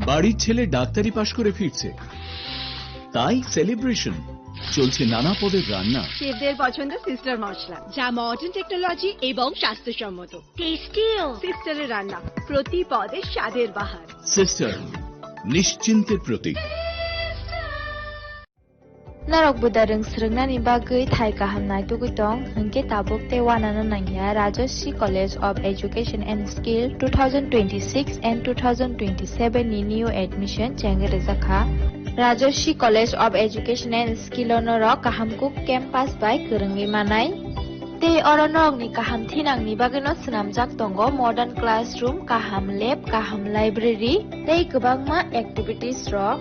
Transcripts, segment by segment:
বাড়ির ছেলে ডাক্তারি পাশ করে ফিরছে, তাই সেলিব্রেশন। চলছে নানা পদের রান্না। শেফদের পছন্দ সিস্টার মশলা, যা মডার্ন টেকনোলজি এবং স্বাস্থ্যসম্মত। টেস্টিও সিস্টারের রান্না, প্রতি পদে স্বাদের বাহার। Sister, নিশ্চিন্তের Pratik. Narok budareng srengna bagui thai kahamnai tugutong hingke tabuk te wanana nangya Rajashri College of Education and Skill 2026 and 2027 ni new admission chengere zakha Rajashri College of Education and Skill onorok kahamkuk campus by kerengwi manai te oronorok ni kaham thinang ni bagino snamjak tongo modern classroom, kaham lab, kaham library tei kwbangma activities rok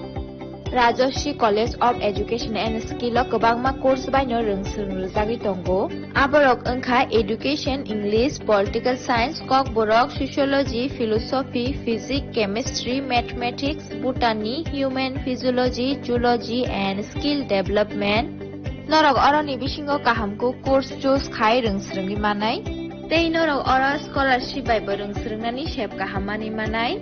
Rajashri College of Education and Skill kwbangma course baino rungsung rujagui tongo aborok wngkha education, English, political science, kok borok sociology, philosophy, physics, chemistry, mathematics, botany, human physiology, zoology and skill development norok oroni bisingo kahamko course choose khai rungsrungni manai tei norok oro scholarship bai rungsrungnani sep kahamani manai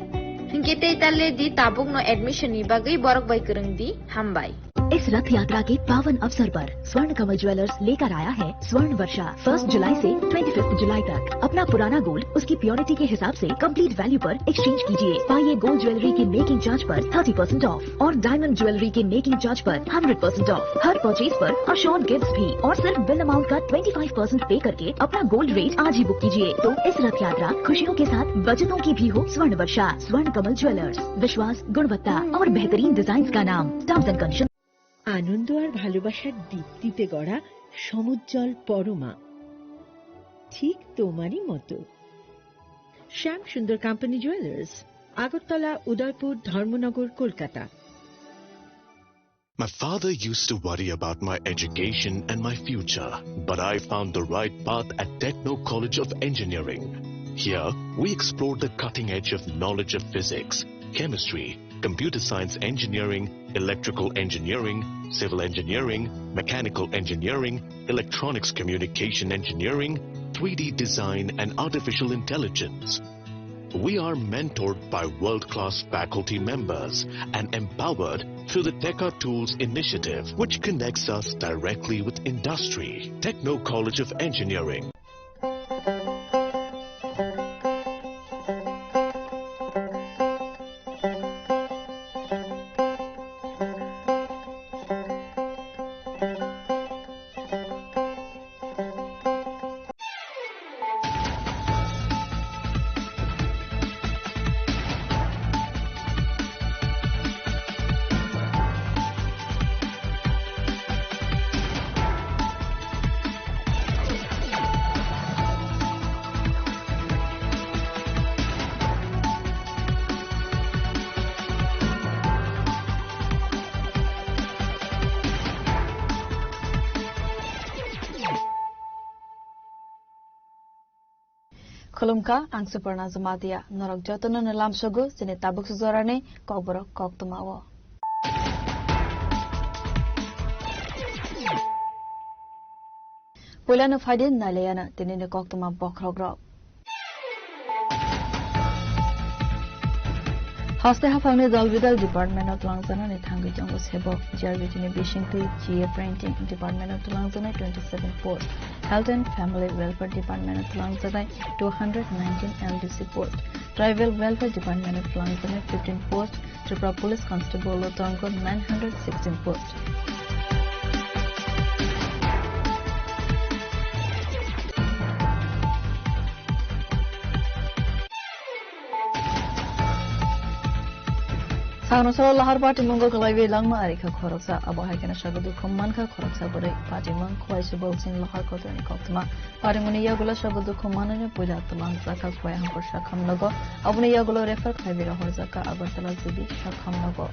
Hingke tei tale di tabuk no admission ni bagai borok bai kereng di hambai. इस रथ यात्रा के पावन अवसर पर स्वर्ण कमल jewellers लेकर आया है स्वर्ण वर्षा 1 जुलाई से 25 जुलाई तक। अपना पुराना गोल्ड उसकी प्योरिटी के हिसाब से कंप्लीट वैल्यू पर एक्सचेंज कीजिए। पाइए गोल्ड ज्वेलरी के मेकिंग चार्ज पर 30% ऑफ और डायमंड ज्वेलरी के मेकिंग चार्ज पर 100% ऑफ। हर परचेज पर अशोर्ड गिफ्ट्स भी और सिर्फ बिल अमाउंट का 25% पे करके अपना गोल्ड रेट आज ही बुक कीजिए। तो इस रथ यात्रा खुशियों के साथ बचतों की भी हो। स्वर्ण वर्षा स्वर्ण कमल ज्वेलर्स, विश्वास, गुणवत्ता और बेहतरीन डिजाइन का नाम। Terms and conditions. আনন্দ আর ভালোবাসার দীপ্তিতে গড়া সমুজ্জ্বল পরমা, ঠিক তোমারই মতো। শ্যাম সুন্দর company jewellers, Agartala, Udaipur, Dharmanagar, Kolkata. My father used to worry about my education and my future, but I found the right path at Techno College of Engineering. Here, we explored the cutting edge of knowledge of physics, chemistry, computer science engineering, electrical engineering, civil engineering, mechanical engineering, electronics communication engineering, 3D design and artificial intelligence. We are mentored by world-class faculty members and empowered through the Teka Tools initiative, which connects us directly with industry. Techno College of Engineering. Khulumka ang Suparna Zumadia norok jotono nalam sogo sine tabuk suzorane kokborok koktumawo. Pulano faidin nalayana tinine koktuma bokrogrok. Hoste hafamne Dalvidal Department of Langzana ne thangi jongo sebo Jarvitini Bishingtu GA Printing Department of Langzana 27 post Health and Family Welfare Department of Langzana 219 LDC post Tribal Welfare Department of Langzana 15 post Tripura Police Constable Lotongo 916 post Saunasol lahar party mungo kalaiwe langma arika khoroksa abahai kana shagadu khumman kha khoroksa bore party mang khoi subol sin lahar kotani koktuma party muni yagula shagadu khumman ne puja tulang zaka khoi ham por shakham logo abune yagulo refer khaibe rahor zaka agartala zibi shakham logo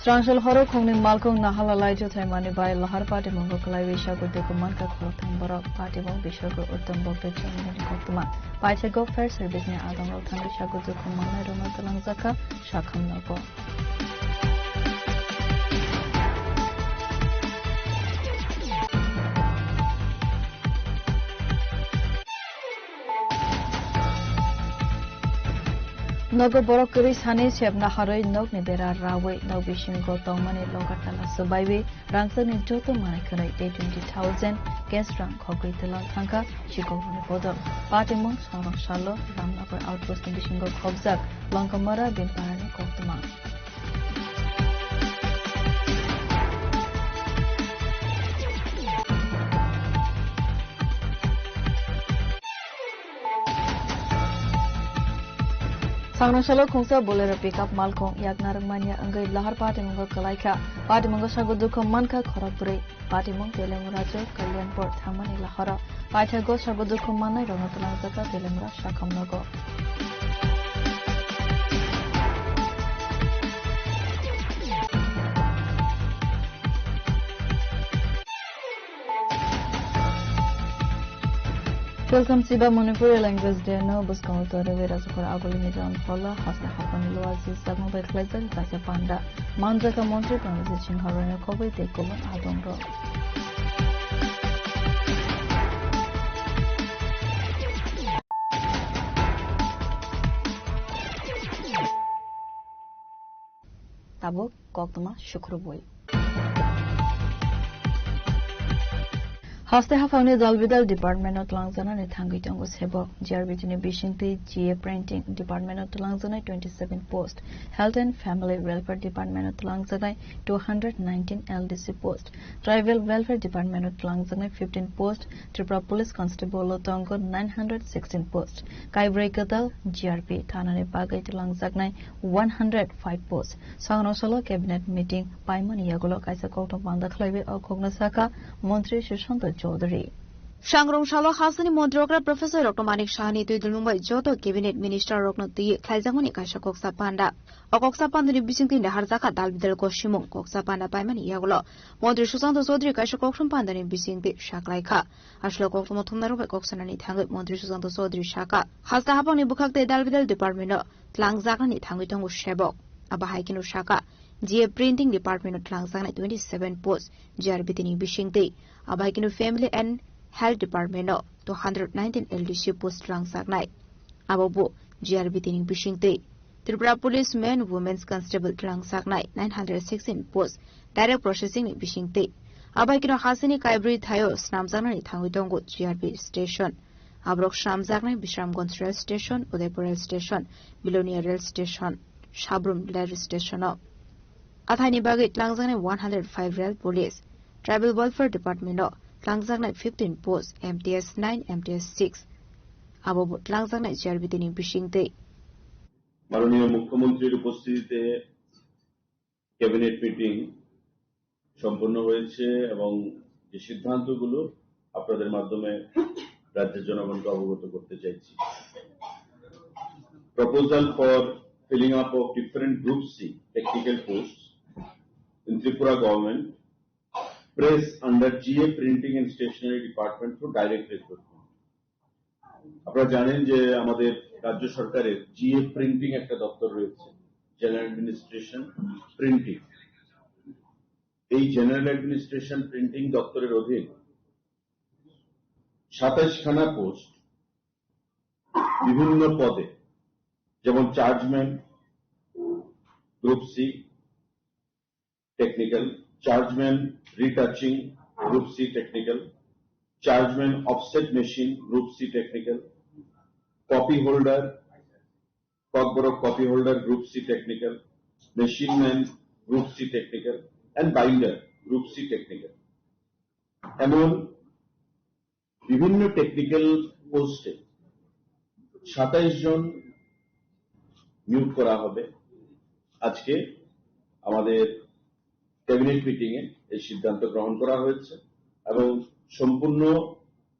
Strangel horo khongni malkong nahalalai jo thaimani bai lahar party mongo kalai wisha ko de kuman ka khoro thang boro party bong bisho ko uttam bokte changni koktuma paise go fair service ne adang ro thang wisha ko de kuman na rona talang zaka shakham na ko Nogo borokuri sane sebna haroi nog ni bera rawe nog bishin go tongmani logatala subaiwe rangsani joto mane khanai 20,000 cash rank khogri telang thangka shikogni bodol patimong songrok salo ramnagar outpost ni bishin go khobjak langkamara binparani koktuma Sangnasalo khongsa bolero pickup malkhong yagnarang mania anggai lahar patimong kalaika patimong sagudukho manka khorapure patimong telemurajo kalyanpur thamani lahara paithago sagudukho manai rongatlang jaka telemura sakhamnago Welcome Siba Manipuri Language Day no buskong to revera sukor agoli ni jan fola hasta hapani loazi sagmo bai khlaijar kasa panda manjaka montri pranasi chinghorane khobai te kolon adongro tabo koktuma shukruboi Haste hafangni dalbidal department of Langzana ni thangi tongo sebo JRBT ni bishingti GA printing department of Langzana 27 post health and family welfare department of Langzana 219 LDC post tribal welfare department of Langzana 15 post Tripura police constable tongo 916 post Kaibrai Kadal GRP Thana ni bagai Langzana 105 post Sangrosalo cabinet meeting paimani yagulo kaisa kokto panda khlaibe okogna saka Montri Shushanto Chaudhary Shangrong Shalo Hasani Montrokra Professor Dr. Manik Shahani to the Mumbai Joto Cabinet Minister Rokno Ti Kaizamoni Kasha Koksa Panda Okoksa Panda Bisinti the Harzaka Dalbidel Koshimon Koksa Panda Paimani Yagulo Montri Susanto Sodri Kasha Koksham Panda in Bisinti Shaklaika Ashlo Kokmotumaro Koksanani Tangut Montri Susanto Sodri Shaka Hasta Haponi Bukak de Dalbidel Department Tlangzakani Tangutongo Shebo Abahaikin Shaka GA Printing Department of Tlangzakani 27 posts JRBT Bishingti Abahaikin Family and Health Department 219 LDC post Tlangzaknai Abobo GRBT Bishingti Tripura Police Men Women's Constable Tlangzaknai 916 posts Direct Processing Bishingti Abahaikin Hasani Kaibri Thayo Snamzaknai Tangutongo GRB Station Abrok Shramzaknai Bishramganj Rail Station Udaipur Rail Station Bilonia Rail Station Shabrum Rail Station Athani Bagit Tlangzaknai 105 Rail Police Tribal Welfare Department Tlangzaknai 15 posts MTS 9 MTS 6 Abobo Tlangzaknai JRBT Bishingti মাননীয় মুখ্যমন্ত্রীর উপস্থিতিতে cabinet meeting সম্পন্ন হয়েছে এবং যে সিদ্ধান্তগুলো আপনাদের মাধ্যমে রাজ্যের জনগণকে অবগত করতে চাইছি proposal for filling up of different group C technical posts in Tripura government press under GA printing and stationery department through direct recruitment আপনারা জানেন যে আমাদের রাজ্য সরকারের GA প্রিন্টিং একটা দপ্তর রয়েছে জেনারেল অ্যাডমিনিস্ট্রেশন প্রিন্টিং এই জেনারেল অ্যাডমিনিস্ট্রেশন প্রিন্টিং দপ্তরের অধীন 27 খানা পোস্ট বিভিন্ন পদে যেমন chargeman group C technical chargeman retouching group C technical chargeman offset machine group C technical copy holder Kokborok copy holder group C technical machine man group C technical and binder group C technical এমন বিভিন্ন technical পোস্টে 27 জন নিয়োগ করা হবে আজকে আমাদের cabinet meeting এ এই সিদ্ধান্ত গ্রহণ করা হয়েছে এবং সম্পূর্ণ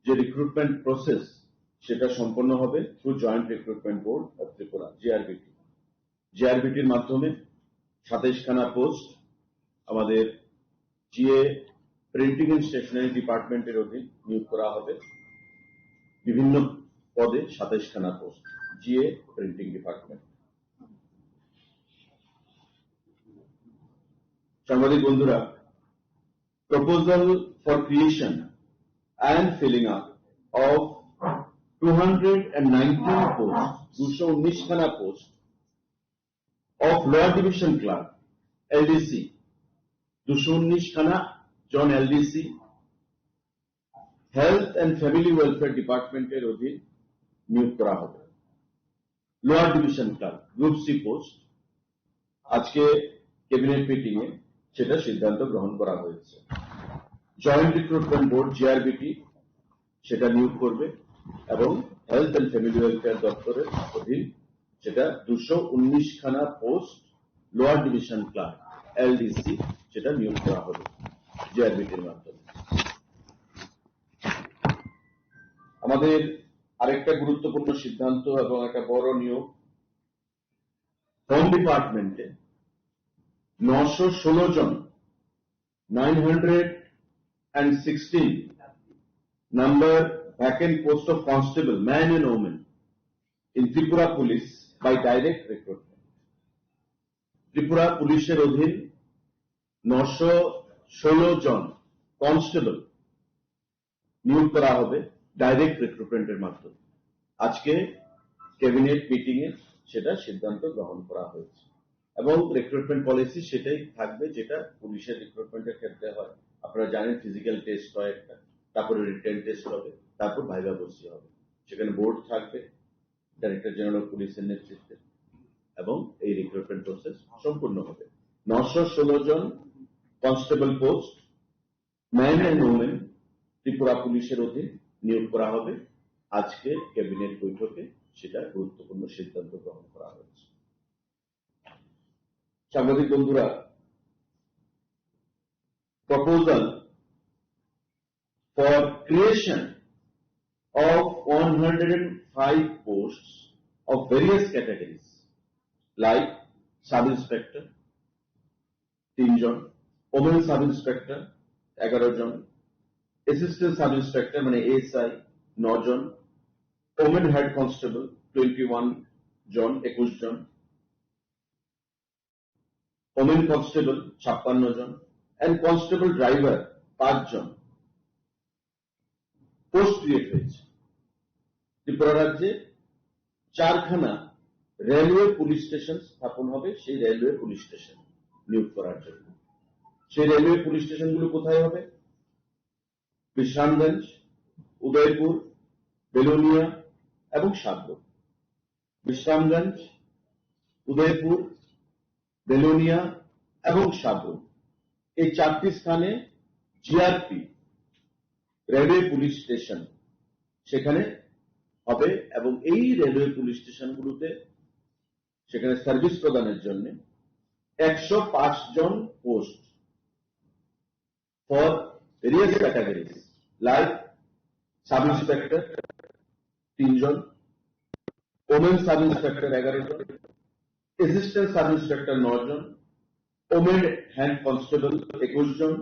যে রিক্রুটমেন্ট প্রসেস সেটা সম্পন্ন হবে through joint recruitment board of Tripura জিআরবিটির মাধ্যমে 27 খানা পোস্ট আমাদের জিএ প্রিন্টিং এন্ড স্টেশনারি ডিপার্টমেন্টের অধীন নিয়োগ করা হবে বিভিন্ন পদে 27 খানা পোস্ট জিএ প্রিন্টিং ডিপার্টমেন্ট সাংবাদিক বন্ধুরা proposal for creation and filling up of 219 posts 219 খানা post of Lower Division Clerk, LDC, 219 খানা জন LDC, health and family welfare ডিপার্টমেন্টের অধীন নিয়োগ করা হবে। Lower division clerk, group C post, আজকে ক্যাবিনেট মিটিং এ সেটা সিদ্ধান্ত গ্রহণ করা হয়েছে। জয়েন্ট রিক্রুটমেন্ট বোর্ড জিআরবিটি সেটা নিয়োগ করবে এবং হেলথ এন্ড ফ্যামিলি ওয়েলফেয়ার দপ্তরের অধীন সেটা 219 খানা post lower division clerk LDC সেটা নিয়োগ করা হবে জিআরবিটির মাধ্যমে। আমাদের আরেকটা গুরুত্বপূর্ণ সিদ্ধান্ত এবং একটা বড় নিয়োগ, হোম ডিপার্টমেন্টে 916 জন 916 number vacant post of constable, man and woman in Tripura Police by direct recruitment. Tripura পুলিশের অধীন 916 জন কনস্টেবল নিয়োগ করা হবে ডাইরেক্ট রিক্রুটমেন্টের মাধ্যমে। আজকে ক্যাবিনেট মিটিং এ সেটা সিদ্ধান্ত গ্রহণ করা হয়েছে এবং রিক্রুটমেন্ট পলিসি সেটাই থাকবে যেটা পুলিশের রিক্রুটমেন্টের ক্ষেত্রে হয়। আপনারা জানেন ফিজিক্যাল টেস্ট হয় একটা, তারপরে রিটেন টেস্ট হবে, তারপর ভাইভা বসি হবে। সেখানে বোর্ড থাকবে ডাইরেক্টর জেনারেল অফ পুলিশের নেতৃত্বে এবং এই রিক্রুটমেন্ট প্রসেস সম্পূর্ণ হবে। 916 জন constable post man and women Tripura পুলিশের অধীন নিয়োগ করা হবে। আজকে ক্যাবিনেট বৈঠকে সেটা গুরুত্বপূর্ণ সিদ্ধান্ত গ্রহণ করা হয়েছে। সাংবাদিক বন্ধুরা, proposal for creation of 105 posts of various categories like sub-inspector 3 জন, women sub-inspector 11 জন, assistant sub-inspector মানে ASI 9 জন, women head constable 21 জন 21 জন, women constable 56 জন and constable driver 5 জন পোস্ট ক্রিয়েট হয়েছে। ত্রিপুরা রাজ্যে 4খানা রেলওয়ে পুলিশ স্টেশন স্থাপন হবে সেই রেলওয়ে পুলিশ স্টেশন নিয়োগ করার জন্য। সেই রেলওয়ে পুলিশ স্টেশনগুলো কোথায় হবে? বিশ্রামগঞ্জ, উদয়পুর, বেলোনিয়া এবং সাবরুম। বিশ্রামগঞ্জ, উদয়পুর, বেলোনিয়া এবং সাবরুম এই 4টি স্থানে জিআরপি রেলওয়ে পুলিশ স্টেশন সেখানে হবে এবং এই রেলওয়ে পুলিশ স্টেশনগুলোতে সেখানে সার্ভিস প্রদানের জন্য 105 জন post for various categories like sub inspector 3 জন, ওমেন সাব ইন্সপেক্টর 11 জন, অ্যাসিস্ট্যান্ট সাব ইন্সপেক্টর 9 জন, ওমেন হ্যান্ড কনস্টেবল 21 জন,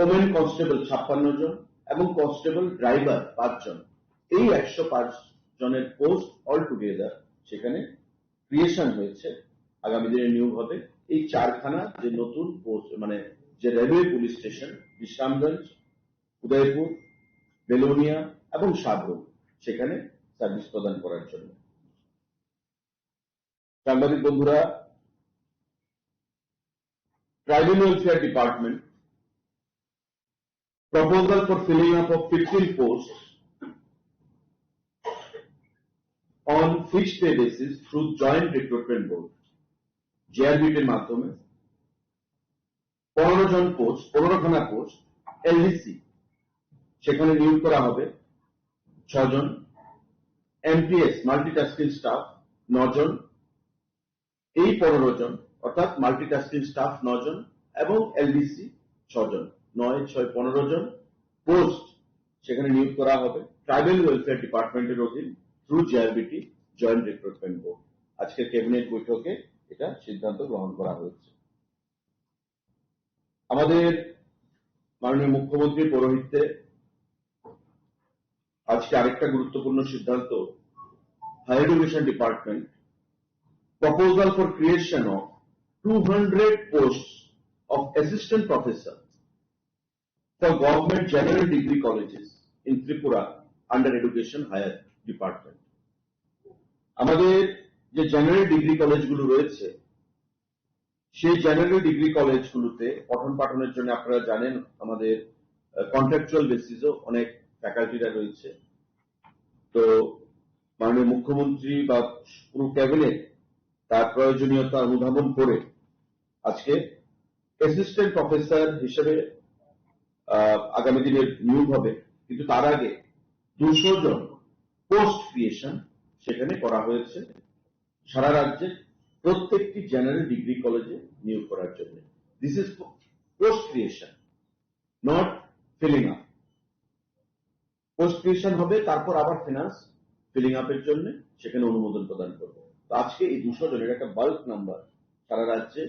ওমেন কনস্টেবল 56 জন এবং কনস্টেবল ড্রাইভার 5 জন। এই 105 জনের পোস্ট অল টুগেদার সেখানে ক্রিয়েশন হয়েছে, আগামী দিনে নিয়োগ হবে। এই 4খানা যে নতুন পোস্ট মানে যে railway police station Bishramganj, Udaipur, Belonia এবং সাবরুম সেখানে সার্ভিস প্রদান করার জন্য। সাংবাদিক বন্ধুরা, tribal welfare department proposal for filling up of 15 posts on fixed pay basis through joint recruitment board JRBT এর মাধ্যমে 15 জন পোস্ট 15খানা পোস্ট এলডিসি সেখানে নিয়োগ করা হবে 6 জন, এমটিএস মাল্টিটাস্কিং স্টাফ 9 জন, এই 15 জন অর্থাৎ মাল্টিটাস্কিং স্টাফ 9 জন এবং এলডিসি 6 জন, 9, 6, 15 জন পোস্ট সেখানে নিয়োগ করা হবে ট্রাইবাল ওয়েলফেয়ার ডিপার্টমেন্টের অধীন through GRBT joint recruitment board. আজকে ক্যাবিনেট বৈঠকে এটা সিদ্ধান্ত গ্রহণ করা হয়েছে। আমাদের মাননীয় মুখ্যমন্ত্রী পৌরোহিত্যে আজকে আরেকটা গুরুত্বপূর্ণ সিদ্ধান্ত, higher education department proposal for creation of 200 post of assistant professor for government general degree colleges in Tripura under education higher department। আমাদের যে জেনারেল ডিগ্রি কলেজগুলো রয়েছে সেই জেনারেল ডিগ্রি কলেজগুলোতে পঠন পাঠনের জন্য আপনারা জানেন আমাদের কন্ট্রাকচুয়াল বেসিসও অনেক ফ্যাকাল্টিরা রয়েছে। তো মাননীয় মুখ্যমন্ত্রী বা পুরো ক্যাবিনেট তার প্রয়োজনীয়তা অনুধাবন করে আজকে অ্যাসিস্ট্যান্ট প্রফেসর হিসেবে আগামী দিনে নিয়োগ হবে, কিন্তু তার আগে 200 জন পোস্ট ক্রিয়েশন সেখানে করা হয়েছে সারা রাজ্যে প্রত্যেকটি জেনারেল ডিগ্রি কলেজে নিয়োগ করার জন্য। This is post creation, not filling up. Post creation হবে, তারপর আবার ফিনান্স ফিলিং আপের জন্য সেখানে অনুমোদন প্রদান করবে। তো আজকে এই 200 জনের একটা বাল্ক নাম্বার সারা রাজ্যে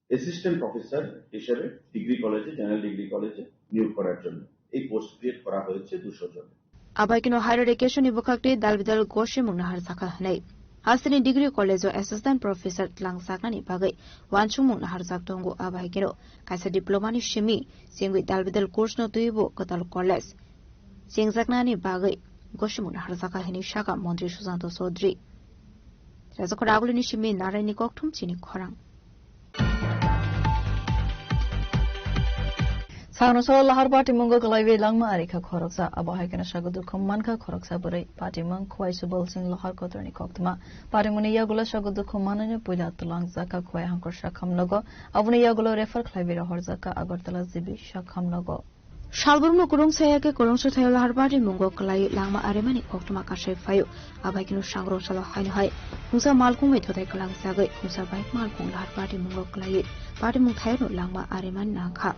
অ্যাসিস্ট্যান্ট প্রফেসর হিসেবে ডিগ্রি কলেজে জেনারেল ডিগ্রি কলেজে নিয়োগ করার জন্য এই পোস্ট ক্রিয়েট করা হয়েছে 200 জন। আবাইকিনো হায়ার এডুকেশন ইবুকাকটি দালবিদাল গোশে মুনাহার সাকা হনাই হাসিনি ডিগ্রি কলেজ অ্যাসিস্ট্যান্ট প্রফেসর ত্লাংসাকনানি বাগै ওয়ানচুং মুনাহার জাকদंगो আবাইকিনো কাইসা ডিপ্লোমানি সিমি সিংगुई दालबिदाल कोर्स नो तुइबो कताल कलेज सिंगजाकनानि बागै गोशे मुनाहार साका हनि शाखा मन्त्री सुशांत चौधरी राजको रागुलिनि सिमी नारायणी कक्थुम चिनि खरां Sagnasol lahar party mungo kalaiwe langma arika khoroksa abahakena sagudu khummanka khoroksa borai party mang khwai subal sing lahar kotrani koktma party muni yagula sagudu khummanane puila tulang zaka khwai hankor shakhamnogo abuni yagulo refer khlaiwe rahor zaka agartala jibi shakhamnogo Shalburno kurung sayake kurung sothayo lahar party mungo kalai langma aremani koktma kasai fayo abahakeno sangro sala haino hai musa malkung me thotai kalang sagai musa baik malkung lahar party mungo kalai party mung thayo langma areman nakha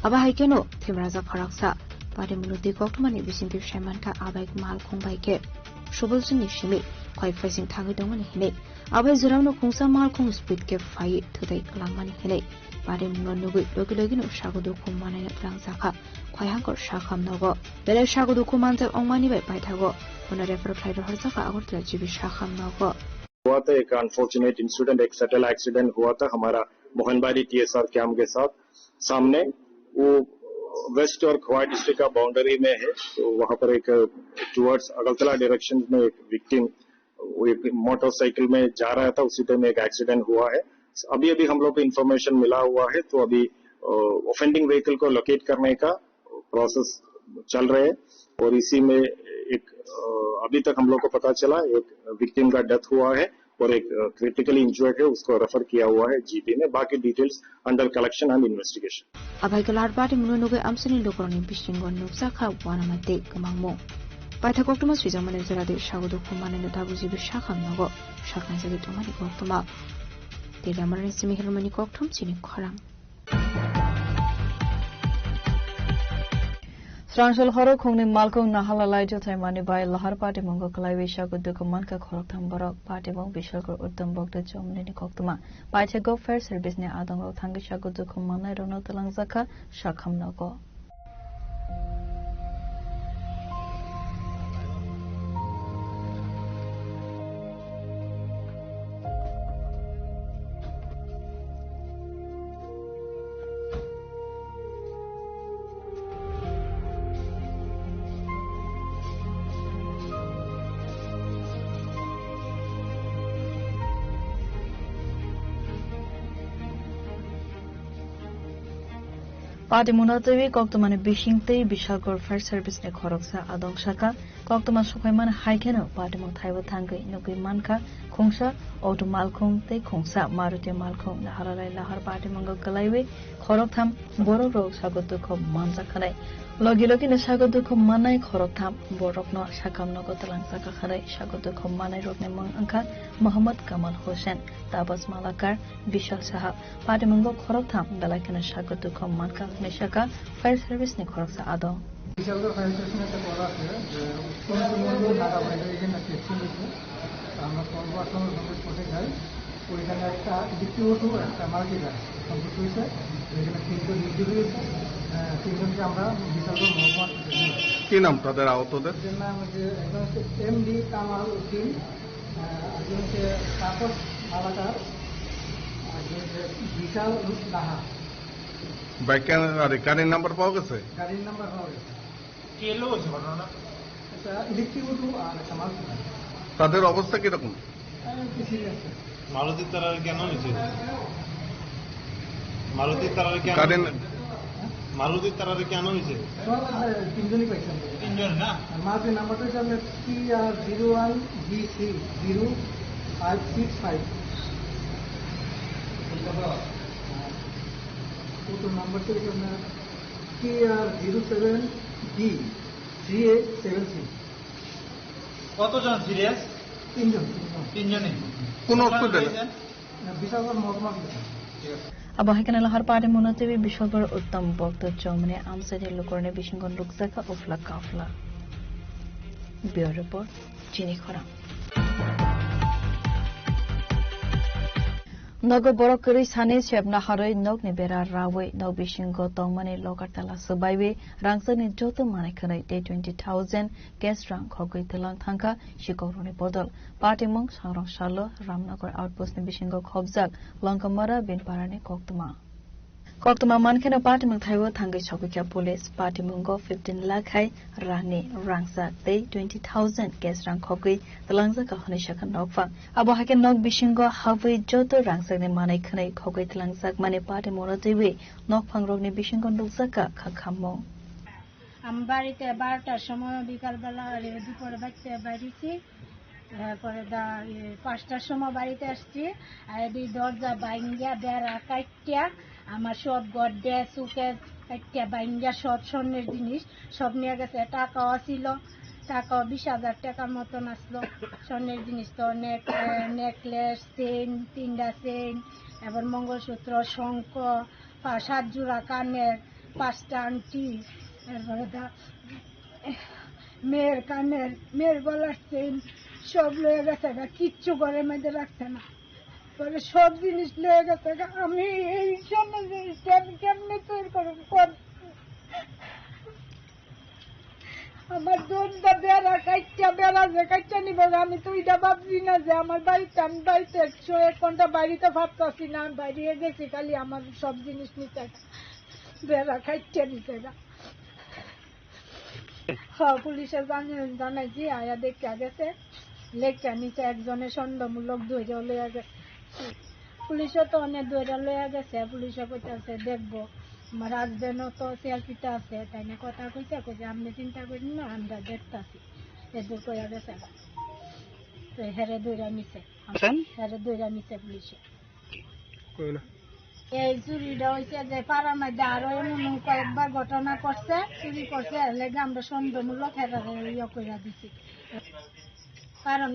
abahakeno thimraja pharaksa party muludi koktmani bisinti shaimanka abaik malkung baike subulsing ni shimi khoi facing thangi dongani hine abai juramno khungsa malkung speed ke fai thotai kalangmani hine party mung nugui logilogino sagudu khummanai tlang sakha khoi hangkor shakhamnogo bele sagudu khummanjak ongmani bai paithago ona refer khlairo harjaka agortla jibi shakhamnogo हुआ था। एक unfortunate incident, एक subtle accident हुआ था हमारा Mohanbari TSR camp के साथ सामने। वो वेस्ट और खवाई डिस्ट्रिक्ट का बाउंड्री में है, तो वहां पर एक टुवर्ड्स अगलतला डायरेक्शन में एक विक्टिम एक मोटरसाइकिल में जा रहा था, उसी टाइम एक एक्सीडेंट हुआ है। अभी हम लोग को इन्फॉर्मेशन मिला हुआ है, तो अभी ऑफेंडिंग व्हीकल को लोकेट करने का प्रोसेस चल रहे हैं और इसी में एक अभी तक हम लोग को पता चला एक विक्टिम का डेथ हुआ है और एक क्रिटिकली इंजर्ड है, उसको रेफर किया हुआ है जीपी में। बाकी details under collection and investigation. अभाइकलार पार्टी मुनुनुगे आमसनी लोकरनि बिसिंगन नुकसाखा वानामाते गमांगमो पाइथाकक्तमा सुइजामने जरादे सागुदु खुमाने नताबुजि बिशाखामनगो शाखानजागे तमानि कक्तमा तेरामरनि सिमिहरमनि कक्तम चिनि खरां Srangsel horo khongni malkong nahalalai jothai mani bai lahar party mungo kalaiwe sagudu khummanka khoroktham borok party mong bishalkor uddam bogde jomni ni koktuma paithe go fair service ne adongo thangi sagudu khummanai rono talangjaka shakhamnogo Party munatawi koktomani bishingtei bishalkor fair service ne khoroksa adong shaka koktoma sokhoiman haikeno party mong thaibo thangai nugui manka khongsa auto malkhong tei khongsa maruti malkhong nahalalai lahar party mong kalaiwe khoroktham borok rok sagotu khom manja khanai logi ne sagotu khom manai khoroktham borok no sakamno gotalang saka khanai sagotu khom manai rokne mong angkha Muhammad Kamal Hussain Tabas Malakar Bishal Saha party mong khoroktham dalakena sagotu khom manka Nishaka fire service ne khoroksa adong Bishalgarh fire স্টেশনে করা আছে যে উত্তরবঙ্গ ঢাকা বাইরে এখানে testing হয়েছে আমরা সর্বাসনের সঙ্গে পৌঁছে যাই ওইখানে একটা ডিস্ট্রিবিউটর একটা মার্কেটার সম্পর্ক হয়েছে এখানে 3জন ডিউটি হয়েছে 3জনকে আমরা বিশালগড় মহকুমা কি নাম তাদের আহতদের নাম হচ্ছে একজন হচ্ছে এমডি কামাল উদ্দিন একজন হচ্ছে তাপস মালাকার একজন হচ্ছে বিশাল লাহা গাড়ির নাম্বার পাওয়া গেছে গাড়ির নাম্বার পাওয়া গেছে কে লোক আছে ঘটনাটা এটা ডিস্ট্রিবিউটর আর একটা মার্কেটার তাদের অবস্থা কিরকম সিরিয়াস মালতী তারা কেন নিচে মারুতির তারারে কেন গার্ডেন মারুতির তারারে কেন হয়েছে? তিনজনই পাইছেন, তিনজন না। আর মারুতির নাম্বারটা হচ্ছে আপনার TR01G30565। ওটার নাম্বারটা হচ্ছে আপনার TR07D3A76। কতজন সিরিয়াস? তিনজনে। কোন হসপিটালে? বিশালগড় মহকুমা। Abo hakan lahar party monotebi bishopar uttam bokta chomne amsade lokorne bishingon rukzaka ofla kafla. Bureau report Chini Khora. Nogo borokuri sane chebna haroi nog ne bera rawe nog bishingo tongmane lokartala subaiwe rangsani joto mane khanai day 20,000 gas rank hogoi telang thangka shikorone bodol party mong sangrong shalo Ramnagar outpost ne bishingo khobjak longkamara binparane koktuma mankhena party mong thaiwo thangai chokya police party mongo 15 lakh hai rane rangsa day 20,000 gas rank hogoi telangza ka hone shakan nokfa abo haken nog bishingo hawi joto rangsa ne manai khanai hogoi telangza mane party monotewe nok phangrok ne bishingo nokzaka khakhammo আমি বাড়িতে 12টার সময় বিকালবেলা দুপুরে বাচ্চা বাড়িছি, তারপরে 5টার সময় বাড়িতে আসছি, আর এই দরজা বাইঙ্গা বেড়া কাটিয়া আমার সব গড্ডে সুকে কাটিয়া বাইঙ্গা সব স্বর্ণের জিনিস সব নিয়ে গেছে। টাকাও ছিল, টাকাও 20,000 টাকার মতন আসলো। স্বর্ণের জিনিস তো নেকলেস, চেন, 3টা চেন, এবার মঙ্গলসূত্র, শঙ্খ, 7 জোড়া কানের, 5টা আংটি, মেয়ের কানের, মেয়ের গলার চেন সব লয়ে গেছে, কিচ্ছু ঘরের মধ্যে রাখছে না, পরে সব জিনিস লয়ে গেছে। আমি এই জন্য কেমনে তৈরি করব? আমার দোনটা বেড়া কাইটা নিব, আমি তো এটা ভাবছি না যে আমার বাড়িতে, আমি বাড়িতে 1 ঘন্টা বাড়িতে ভাবতেছি না, আমি বাইরে গেছি খালি আমার সব জিনিস নিতে বেড়া কাইটা নিতে না। হ্যাঁ, পুলিশের জানাইছি, আয়া দেখে গেছে, লেখা নিচে একজনের সন্দেহমূলক ধৈর্য লইয়া গেছে। পুলিশও তো অনেক ধৈর্য লইয়া গেছে, পুলিশও কইতাছে দেখবো, আমার হাজবেন্ডও তো সিআরপিতে আছে, তাই না কথা কইছে, আপনি চিন্তা করেন না, আমরা দেখতাছি, এদের কইয়া গেছে। তো হেরে ধৈর্য নিছে, পুলিশে। এই চুরিটা হয়েছে যে পাড়ার মধ্যে আরো এমন কয়েকবার ঘটনা করছে, চুরি করছে, লেগে আমরা সন্দেহমূলক হেরা কইরা দিছি। কারণ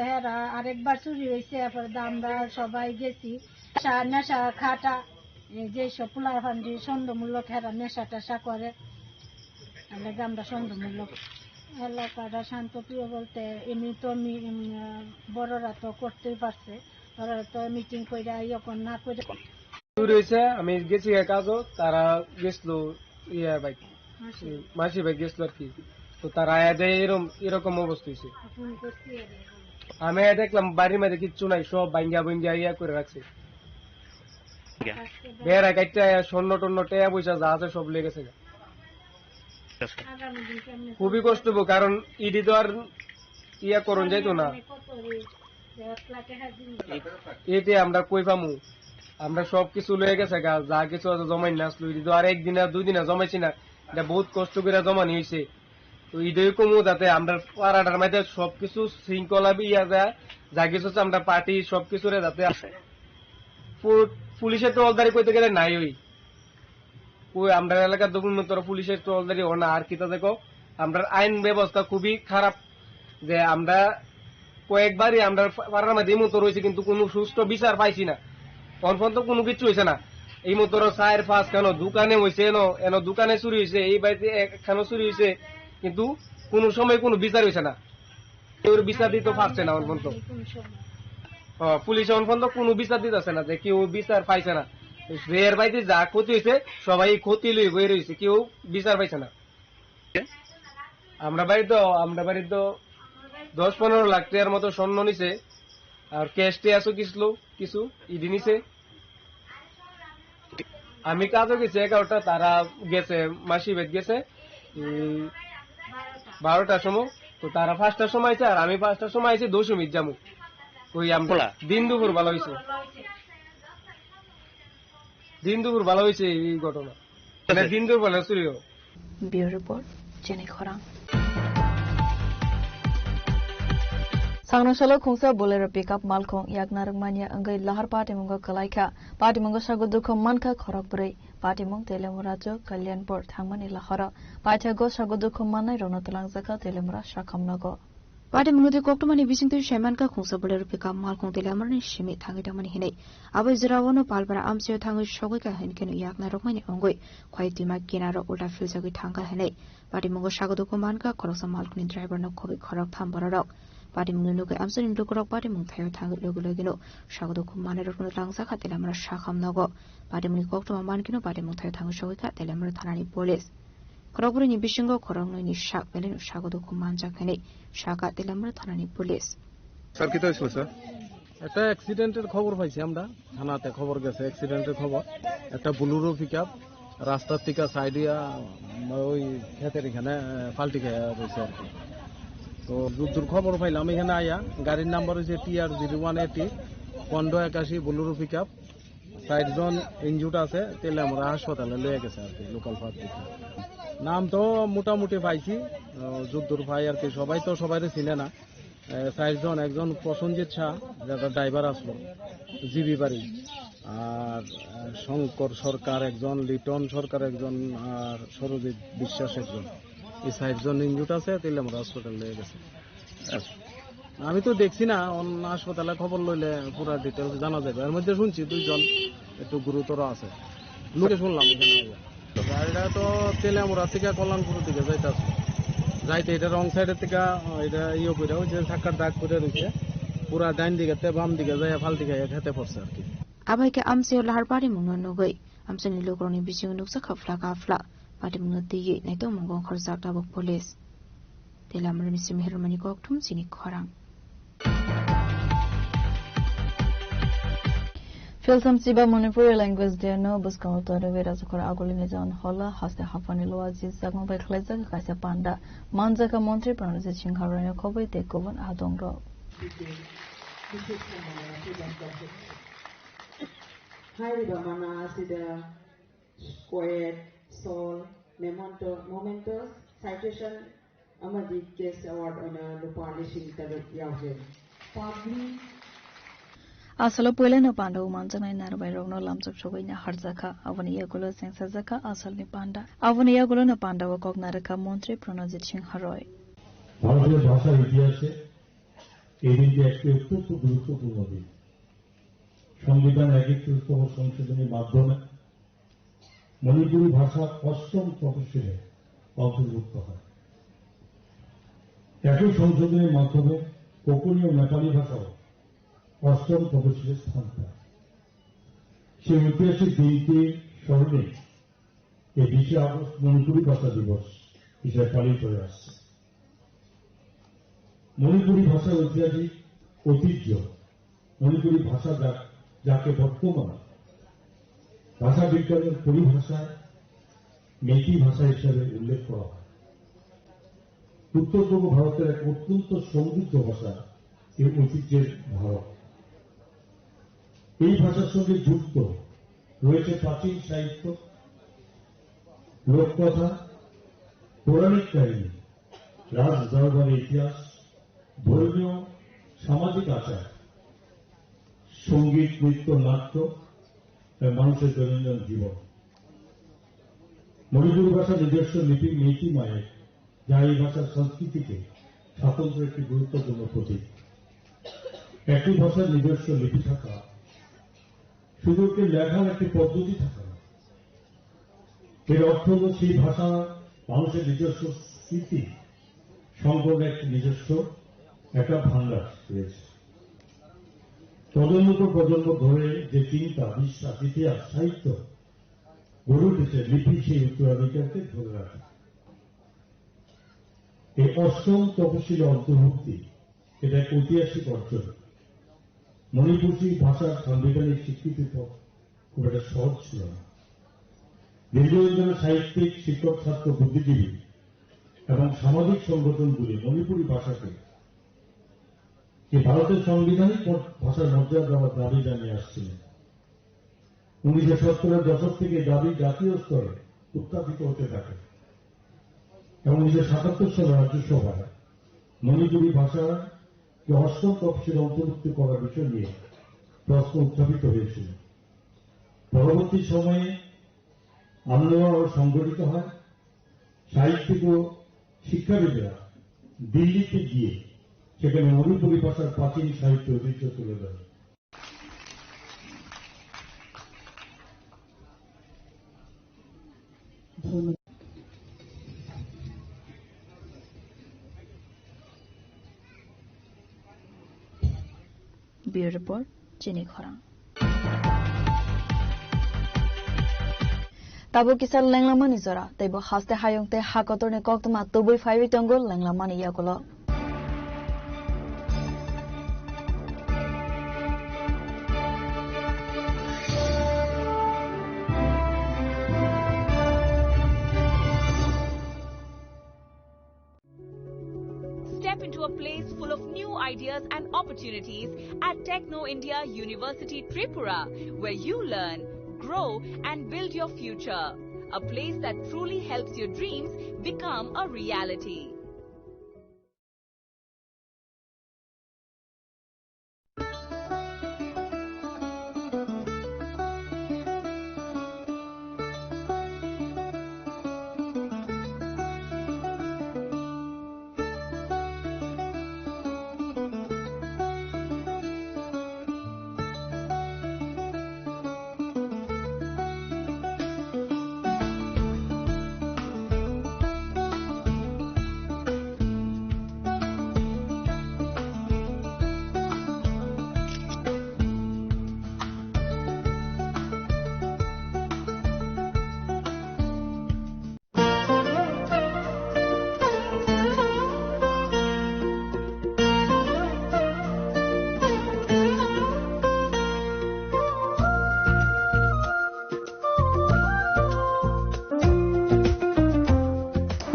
হেরা আরেকবার চুরি হয়েছে, আমরা সবাই গেছি নেশা খাটা, যেসব পোলা ফান্ডি সন্দেহমূলক হেরা নেশা টেশা করে, লেগে আমরা সন্দেহমূলক। এলাকাটা শান্তপ্রিয় বলতে এমনি তো বড়রা তো করতেই পারছে, বড়রা তো মিটিং করে ইয়কন না করে রয়েছে। আমি গেছি কাজও, তারা গেছিল মাসি ভাই গেছিল আর কি, তো তারা এরকম অবস্থা হয়েছে। আমি দেখলাম বাড়ির মধ্যে কিচ্ছু নাই, সব ভাঙ্গা ভাঙ্গা ইয়া করে রাখছে, বেড়া কাটটা স্বর্ণ টন্য টেয়া পয়সা যা আছে সব লেগেছে। খুবই কষ্ট হবো, কারণ ইডি তো আর ইয়া করন যাইতো না, এতে আমরা কই পামু, আমরা সবকিছু লয়ে গেছে গা, যা কিছু আছে জমাই না আসলো, ইডি তো আর 1 দিন আর 2 দিন জমাইছি না, এটা বহুত কষ্ট করে জমানি হয়েছে। তো ইডই কমু যাতে আমরা পাড়াটার মধ্যে সবকিছু শৃঙ্খলা ইয়া যায়, যা কিছু আমরা পার্টি সবকিছুরে যাতে আসে। পুলিশের টহলদারি কইতে গেলে নাই, ওই আমরা এলাকার দক্ষিণতর পুলিশের টহলদারি ও না। আর কিতা দেখো, আমরা আইন ব্যবস্থা খুবই খারাপ, যে আমরা কয়েকবারই আমরা পাড়ার মধ্যে এই মতো রয়েছে, কিন্তু কোনো সুষ্ঠু বিচার পাইছি না, কনফার্ম তো কোনো কিছু হয়েছে না। এই মতো 4-5 কেন দোকানে হয়েছে, এন দোকানে চুরি হয়েছে, এই বাড়িতে একখানো চুরি হয়েছে, কিন্তু কোন সময় কোনো বিচার হয়েছে না, কেউ বিচার দিতে পারছে না অনফন্ত। পুলিশ অনফন্ত কোনো বিচার দিতেছে না, যে কেউ বিচার পাইছে না। এর বাড়িতে যা ক্ষতি হয়েছে সবাই ক্ষতি লই বই রয়েছে, কেউ বিচার পাইছে না। আমরা বাড়ি তো 10-15 লাখ টাকার মতো স্বর্ণ নিছে, আর ক্যাশ টে আছে কিছু ইডি নিছে। আমি কাজও গেছি 11টা, তারা গেছে মাসি বেদ গেছে 12টার সময়, তো তারা 5টার সময় আছে, আর আমি 5টার সময় আছি 2 মিনিট যাবো। ওই আমরা দিন দুপুর ভালো হয়েছে। দিন দুপুর ভালো হয়েছে এই ঘটনা, মানে দিন দুপুর ভালো চুরি হোক। ব্যুরো রিপোর্ট জেনে খরাং। Sangnashala khungsa bolero pickup malkhong yak narangmania angai lahar patimungo kalaika patimungo sagudukho manka khorokbrei patimung telemurajo kalyanpur thangmani lahara paithago sagudukho manai ronatalangjaka telemura shakhamnago Patimungde koktomani bisingtu shemanka khungsa bolero pickup malkhong telemarni shimi thangi tamani hinai abai jirawono palpara amsio thangi shogoika henkenu yak narangmani ongoi khwaitima kinaro ulta filsagi thangka hinai patimungo sagudukho manka khoroksa malkhoni driver no khobi khorok thambararok Patimung nuke amsanin lukurok patimung thayo thang logulogino shagdo kumane rokno langsa kha telamra shakhamnago patimung koktoma mankino patimung thayo thang shogika telamra thanani police korokburi ni bishingo korongno ni shak belen shagdo kumanja khane shaka telamra thanani police sir কি হয়েছিল sir? একটা অ্যাক্সিডেন্টের খবর পাইছি আমরা, থানাতে খবর গেছে অ্যাক্সিডেন্টের খবর। একটা বুলুরো পিকআপ রাস্তার থেকে সাইডিয়া ওই ক্ষেতের এখানে পাল্টি খেয়ে রয়েছে আর কি। তো যুদ্ধর খবর পাইলাম এখানে আয়া, গাড়ির নাম্বার হচ্ছে TR0180 1581 বুলুরো পিকআপ, 60 জন ইনজুর্ড আছে, তেলে আমরা হাসপাতালে লয়ে গেছে আর কি লোকাল ফার্স্ট। নাম তো মোটামুটি পাইছি, যুদ্ধর ভাই আর কি, সবাই তো সবাই চিনে না। 60 জন, একজন প্রসঞ্জিৎ শাহ যারা ড্রাইভার আসলো জিবি বাড়ি, আর শঙ্কর সরকার একজন, লিটন সরকার একজন, আর সরজিৎ বিশ্বাস একজন। এই 60 জন ইনজুর্ড আছে, তাহলে আমরা হাসপাতালে লয়ে গেছে। আমি তো দেখছি না, অন্য হাসপাতালে খবর লইলে পুরো ডিটেলস জানা যাবে। এর মধ্যে শুনছি 2 জন একটু গুরুতর আছে, লোকে শুনলাম এখানে। গাড়িটা তো তেলেমুড়া থেকে কল্যাণপুর দিকে যাইতে এটা রং সাইডের থেকে এটা ইয়ে করে ওই যে ধাক্কার দাগ করে রয়েছে, পুরা ডাইন দিকে বাম দিকে যাই ফাল দিকে খেতে পড়ছে আর কি। আবাইকে আমসিও লাহার পাটিমুং নগৈ আমসনি লোকরনি বিচিং নুকসা খাফলা কাফলা পাটিমুং দিয়ে নাইতো মঙ্গং খরচা টাবক police তেলামর মিসি মেহরমানি koktum sini khorang Filsam Siba Manipuri language there no buskang to the veras kor agulini jan hola haste hafani loazi sagong bai khlaiza kaisa panda manjaka montri pranase chingharane khobai te kovan adongro Hairiba mana sida square sol momentos citation amadi case award ona lupani singtabe yaje public Asalo pueleno panda umanjanai narbai rogno lamchok chogoina harjaka avani yagulo sengsajaka asalni panda avani yagulo na panda wa kognaraka মন্ত্রী প্রণজিৎ সিং হারয় ভারতীয় ভাষার ইতিহাসে এই দিনটি একটি অত্যন্ত গুরুত্বপূর্ণ দিন। সংবিধান 31তম সংশোধনীর মাধ্যমে মণিপুরি ভাষা 8ম তফসিলে অন্তর্ভুক্ত হয়। একই সংশোধনীর মাধ্যমে কোঙ্কণী ও নেপালি ভাষাও 8ম তফসিলে স্থান পায়। সেই ঐতিহাসিক দিনটি স্মরণে এই 20 আগস্ট মণিপুরি ভাষা দিবস হিসেবে পালিত হয়ে আসছে। মণিপুরি ভাষার ঐতিহাসিক ঐতিহ্য, মণিপুরি ভাষা যাকে বর্তমান ভাষা বিজ্ঞানের পরিভাষায় মেইতি ভাষা হিসেবে উল্লেখ করা হয়। উত্তর পূর্ব ভারতের এক অত্যন্ত সমৃদ্ধ ভাষা এই ঐতিহ্যের ধারক। এই ভাষার সঙ্গে যুক্ত রয়েছে প্রাচীন সাহিত্য, লোককথা, পৌরাণিক কাহিনী, রাজ দরবারের ইতিহাস, ধর্মীয় সামাজিক আচার, সঙ্গীত, নৃত্য, নাট্য, মানুষের দৈনন্দিন জীবন। মণিপুরি ভাষা নিজস্ব লিপি মেইতি মায়ের, যা এই ভাষার সংস্কৃতিকে স্বাতন্ত্র্যের একটি গুরুত্বপূর্ণ প্রতীক। একটি ভাষার নিজস্ব লিপি থাকা শুধু একটি লেখার একটি পদ্ধতি থাকা না, এর অর্থ হল সেই ভাষা মানুষের নিজস্ব স্মৃতি সংকলনে একটি নিজস্ব একটা ভান্ডার রয়েছে। প্রজন্ম পর প্রজন্ম ধরে যে চিন্তা, বিশ্বাস, ইতিহাস, সাহিত্য গড়ে উঠেছে, লিপি সেই উত্তরাধিকারকে ধরে রাখে। এই 8ম তফসিলে অন্তর্ভুক্তি এটা এক ঐতিহাসিক অর্জন। মণিপুরি ভাষার সাংবিধানিক স্বীকৃতি খুব একটা সহজ ছিল না। দীর্ঘদিন ধরে সাহিত্যিক, শিক্ষক, ছাত্র, বুদ্ধিজীবী এবং সামাজিক সংগঠনগুলি মণিপুরি ভাষাকে যে ভারতের সাংবিধানিক ভাষার মর্যাদা দেওয়ার দাবি জানিয়ে আসছিলেন। 1970-এর দশক থেকে দাবি জাতীয় স্তরে উত্থাপিত হতে থাকে এবং 1977 সালে রাজ্যসভায় মণিপুরী ভাষাকে অষ্টম তফসিলে অন্তর্ভুক্ত করার বিষয় নিয়ে প্রশ্ন উত্থাপিত হয়েছিল। পরবর্তী সময়ে আন্দোলন সংগঠিত হয়। সাহিত্যিক ও শিক্ষাবিদরা দিল্লিতে গিয়ে সেখানে মণিপুরী ভাষার প্রাচীন সাহিত্য ঐতিহ্য তুলে ধরে। ব্যুরো রিপোর্ট চিনি খরাং। Tabo kisal lenglamani zora, tebo haste hayongte hakotorne koktoma tobui faiwi tongol lenglamani yakulo. Step into a place full of new ideas and opportunities at Techno India University Tripura, where you learn, grow and build your future. A place that truly helps your dreams become a reality.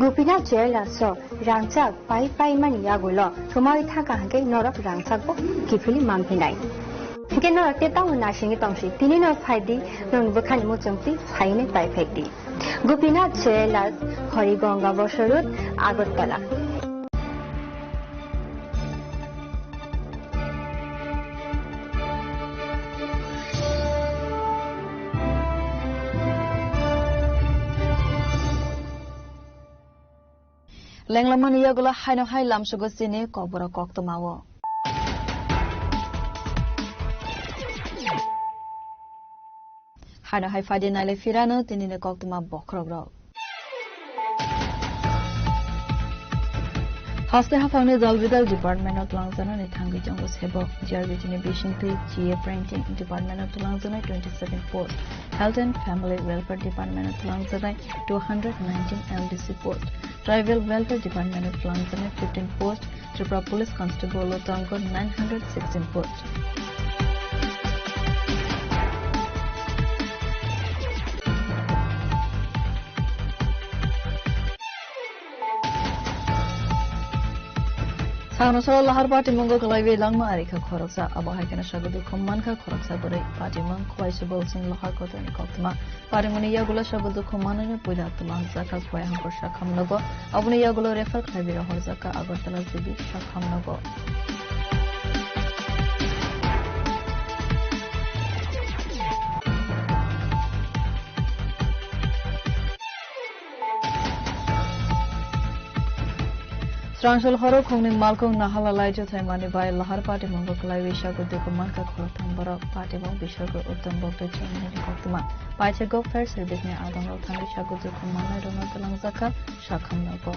Gupina jela so rangchak pai man yagulo thumai thaka hanke norok rangchak bo kifili mampinai ke no te taw na singi tongsi tini no phaidi non bukhani mo chongti phaine pai phekti Gupina jela Horigonga Bosorut Agartala Lenglaman yagula haino hai lamsugo sine kobora koktomawo. Haino hai fadi naile firano tinine koktoma bokrogro. Haste hafangni Dalbidal Department of Langzana ne thangi jongo sebo jarbitini bishingti GA Printing Department of Langzana 27 post Health and Family Welfare Department of Langzana 219 LDC post Tribal Welfare Department of Langzana 15 post Tripura Police Constable Otango 916 post Sanosol lahar party mongo kalaiwe langma arika khoroksa abahai kana shagudu khomman kha khoroksa bore party mang khwaise bolsing lahar kotoni koktma party muni yagula shagudu khomman ne poida tuma zaka khwai hankor shakham nago abuni yagulo refer khaibe rahor zaka agartala zibi shakham nago Transol horo khongni malkong nahala laijo thaimani bai lahar party mongo klai wisha ko de kuman ka khorthang bara party mong bishar ko uttam bokte chimni koktuma paiche go fair service ne adang ro thang wisha ko de kuman na rona talang zaka shakham nago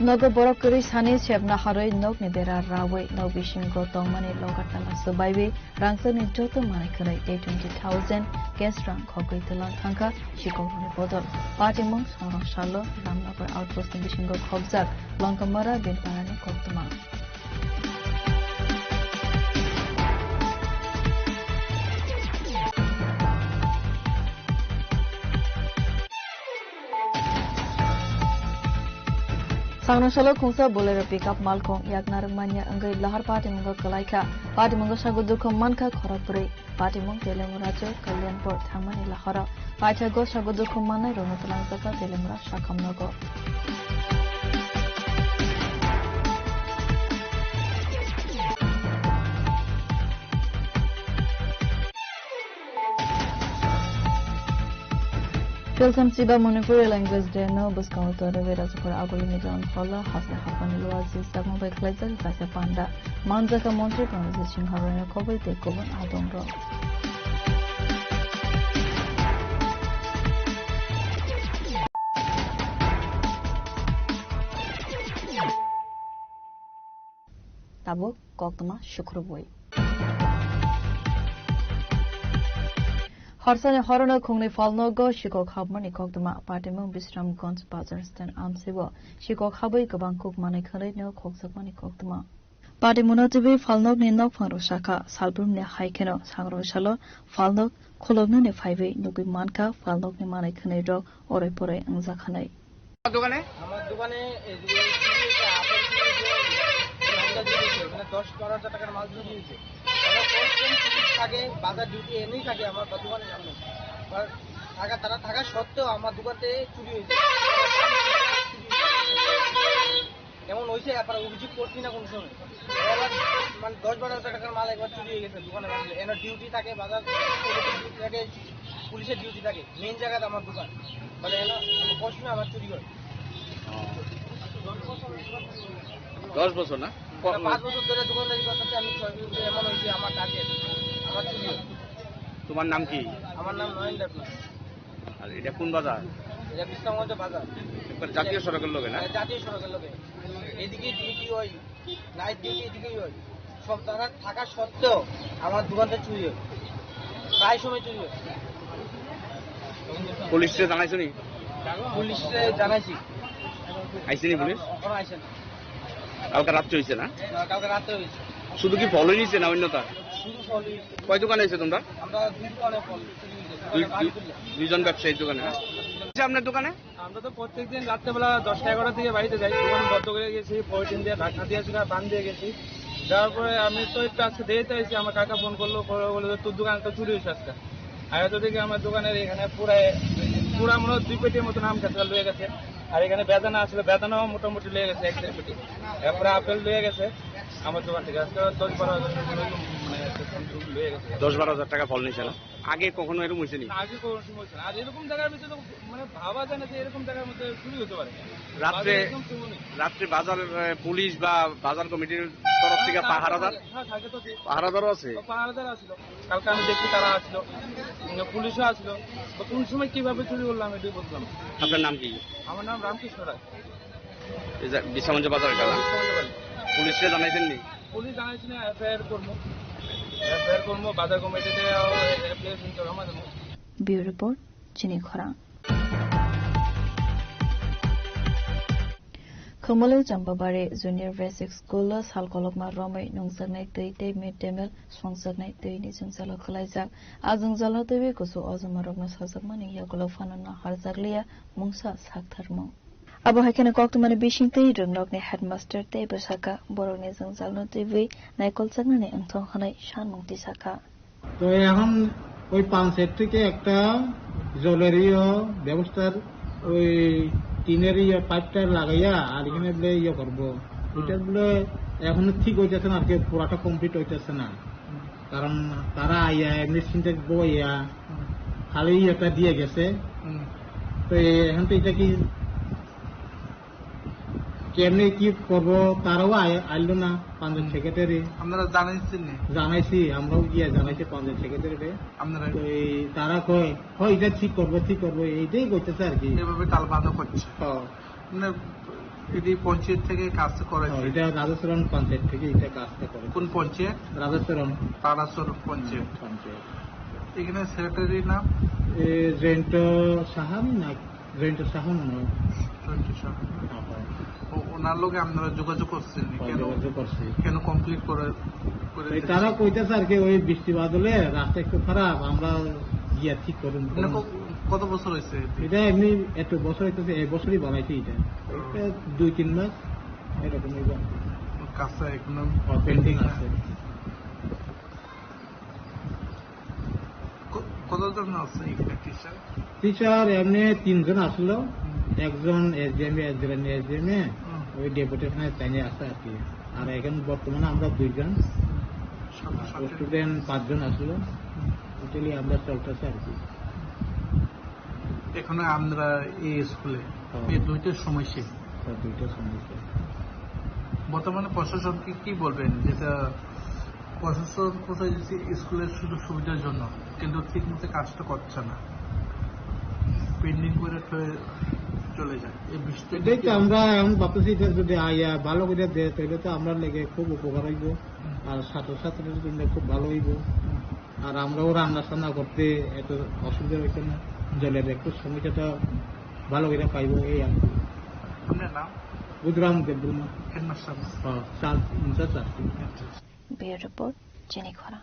Nogo borokuri sani chepna haroi nok ni bera rawe no bishing go tongmani logatala subaiwe rangsa ni joto mane kharai 820,000 gas rang khogoi telang thangka shikongni bodol party mong sarong shalo ramnagar outpost ni bishing go khobjak longkamara binparani koktuma Sangno solo khungsa bolero pickup malkhong yak narangmanya anggai lahar party mungga kalaika party mungga sagudukho manka khorapuri party mung telemurajo kalyanpur thamani lahara pacha go sagudukho manai ronotlang jaka telemura shakamnogo Filsam Siba Manipuri Language Day no buskang utara Virasukura Aguli Mijan Hola Hasna Hapani Luazi Sagma by Klezer Vasa Panda Manzaka Montri Conversation Harana Kobe Tekovan Adonro Tabo Koktama Shukruboi Harsane Horona Kungni Falnogo, Shikok Habmani Kokdama, Patimum Bisram Gons Bazarstan Amsibo, Shikok Habai Kabankuk Manikare no Koksakmani Kokdama. Patimunotibi Falnog ni Nok Farushaka, Salbrum ne Haikeno, Sangroshalo, Falnog, Kologna ne Five, Nuki Manka, Falnog ne Manikanero, Orepore, and Zakane. দোকানে আমার দোকানে 10-12 টাকার মাল চুরি হয়েছে থাকে বাজার duty এনেই থাকে আমার দোকানের সামনে তারা থাকা সত্ত্বেও আমার দোকানে চুরি হয়েছে এমন হয়েছে আপনারা অভিযোগ করছি না কোনো সময় মানে 10-12 টাকার মাল একবার চুরি হয়ে গেছে দোকানে এনার ডিউটি থাকে বাজার থাকে পুলিশের ডিউটি থাকে মেইন জায়গাতে আমার দোকান মানে কষ্ট না আমার চুরি হয় 10 বছর না 5 বছর ধরে দোকানদারি করতেছি আমি এমন হয়েছে আমার কাছে আমার চুরি হয় তোমার নাম কি আমার নাম নয়ন দেবনাথ আর এটা কোন বাজার এটা বিশ্রামগঞ্জ বাজার জাতীয় সড়কের লগে না জাতীয় সড়কের লগে এদিকে ডিউটি হয় নাইট ডিউটি এদিকেই হয় সব তারা থাকা সত্ত্বেও আমার দোকানটা চুরি হয় প্রায় সময় চুরি হয় পুলিশে জানাইছো নি পুলিশে জানাইছি আইসিনি পুলিশ এখনো আইছে না কালকে রাত্রে হয়েছে না কালকে রাতে হয়েছে শুধু কি ফল নিয়েছে না অন্যতা শুধু ফল কয় দোকানে আছে তোমরা আমরা দুই দোকানে ফল দুইজন ব্যবসায়ীর দোকানে আপনার দোকানে আমরা তো প্রত্যেকদিন রাত্রেবেলা 10-11 থেকে বাড়িতে যাই দোকান বন্ধ করে গেছি পলিথিন দিয়ে ঢাকা দিয়ে বান দিয়ে গেছি যাওয়ার পরে আমি তো একটু আজকে দেরিতে এসেছি আমার কাকা ফোন করলো বলে তোর দোকানে তো চুরি হয়েছে আজকে আর এত দেখি আমার দোকানের এখানে পুরা মনে হয় 2 পেটির মতো নাম কাছে লয়ে গেছে আর এখানে বেদানা আসলে বেদানাও মোটামুটি লয়ে গেছে 1-1.5 পেটি এরপরে আপেল লয়ে গেছে আমার দোকান থেকে আজকে 10-12 টাকা ফল নিয়েছে না আগে কখনো এরকম হয়েছে নি আগে কখনো হয়েছে না আর এরকম জায়গার ভিতরে তো মানে ভাবা যায় না যে এরকম জায়গার মধ্যে চুরি হতে পারে রাত্রে বাজার পুলিশ বা বাজার কমিটির তরফ থেকে পাহারাদারও আছে পাহারাদার আসলো কালকে আমি দেখি তারা আসলো পুলিশও আসলো তো কোন সময় কিভাবে চুরি করলাম এটাই বুঝলাম আপনার নাম কি আমার নাম রামকৃষ্ণ রায় বিশ্রামগঞ্জ বাজারের কালা পুলিশে জানাইছেন নি পুলিশ জানাইছি না এফআইআর করবো বাজার কমিটিতে অ্যাপ্লিকেশন জমা দেবো ব্যুরো রিপোর্ট চিনি খরা Khumalo Champabare Junior Basic School Salkolokma Romai Nungsagnai Tei Mid Day Meal Swangsagnai Tei ni Jungsalo Khalaijak Ajung Jalo Tebi Kusu Ozumarogna Sajagmani Yakolo Fanana Harzaglia Mungsa Saktharmo Abo Hakena Koktumani Bishing Tei Rungnokni Headmaster Tei Basaka Borogni Jungsalno Tebi Naikol Sagnani Angthong Khanai Shan Mungti Saka তো এখন ওই pump set থেকে একটা জলেরীয় ব্যবস্থার ওই টিনের পাইপটা লাগাইয়া আর এখানে বলে করবো এটা বলে এখনো ঠিক হইতেছে না আর কি পুরাটা কমপ্লিট হইতেছে না কারণ তারা আইয়া মেশিন দেখবো ইয়া খালি একটা দিয়ে গেছে তো এখন তো এটা কি কেমনি কি করবো তারাও আইলো না পঞ্চায়েত সেক্রেটারি আপনারা জানাইছি আমরাও গিয়ে জানাইছি পঞ্চায়েত সেক্রেটারি আপনারা তারা কয় এটা ঠিক করবো এইটাই করতেছে আর কি এভাবে টালবানো করছে এটি পঞ্চায়েত থেকে কাজ করে এটা রাজেশ্বরণ পঞ্চায়েত থেকে এটা কাজটা করে কোন পঞ্চায়েত রাজেশ্বরণ পঞ্চায়েত এখানে সেক্রেটারি নাম জয়ন্ত সাহা না জয়ন্ত সাহা মনে হয় ওনার লোকে আপনারা যোগাযোগ করছেন কেন কমপ্লিট করে তারা কইতেছে আর কি ওই বৃষ্টি বাদলে রাস্তা একটু খারাপ আমরা গিয়া ঠিক করুন কত বছর হয়েছে এটা এমনি এত বছর হইতেছে, এই বছরই বানাইছি এটা। 2-3 মাস এরকমই কাজটা এখনো পেন্ডিং আছে। কতজন আছে এখানে টিচার? টিচার এমনি 3 জন আসলো, একজন এসডিএম এসডিএম ওই ডেপুটেশনে তাইনে আছে আর কি। আর এখন বর্তমানে আমরা 2 জন, স্টুডেন্ট 5 জন আসলো, টোটালি আমরা চলতেছে আর কি। এখানে আমরা এই স্কুলে এই 2টার সমস্যা, বর্তমানে প্রশাসনকে কি বলবেন? যেটা প্রশাসন কোথায় দিচ্ছে স্কুলের সুযোগ সুবিধার জন্য, কিন্তু ঠিক মতো কাজটা করছে না, পেন্ডিং করে চলে যায়। এই বিষয়টা আমরা এখন ভাবতেছি যদি ভালো করে দেয় তাহলে তো আমরা লেগে খুব উপকার হইব, আর ছাত্রছাত্রীদের জন্য খুব ভালো হইব, আর আমরাও রান্না টান্না করতে এত অসুবিধা হইতো না, জলের একটু সমস্যাটা ভালো করে পাইব এই আর কি। আপনার নাম? বুধরাম দেববর্মা। ব্যুরো রিপোর্ট জেনেখরা।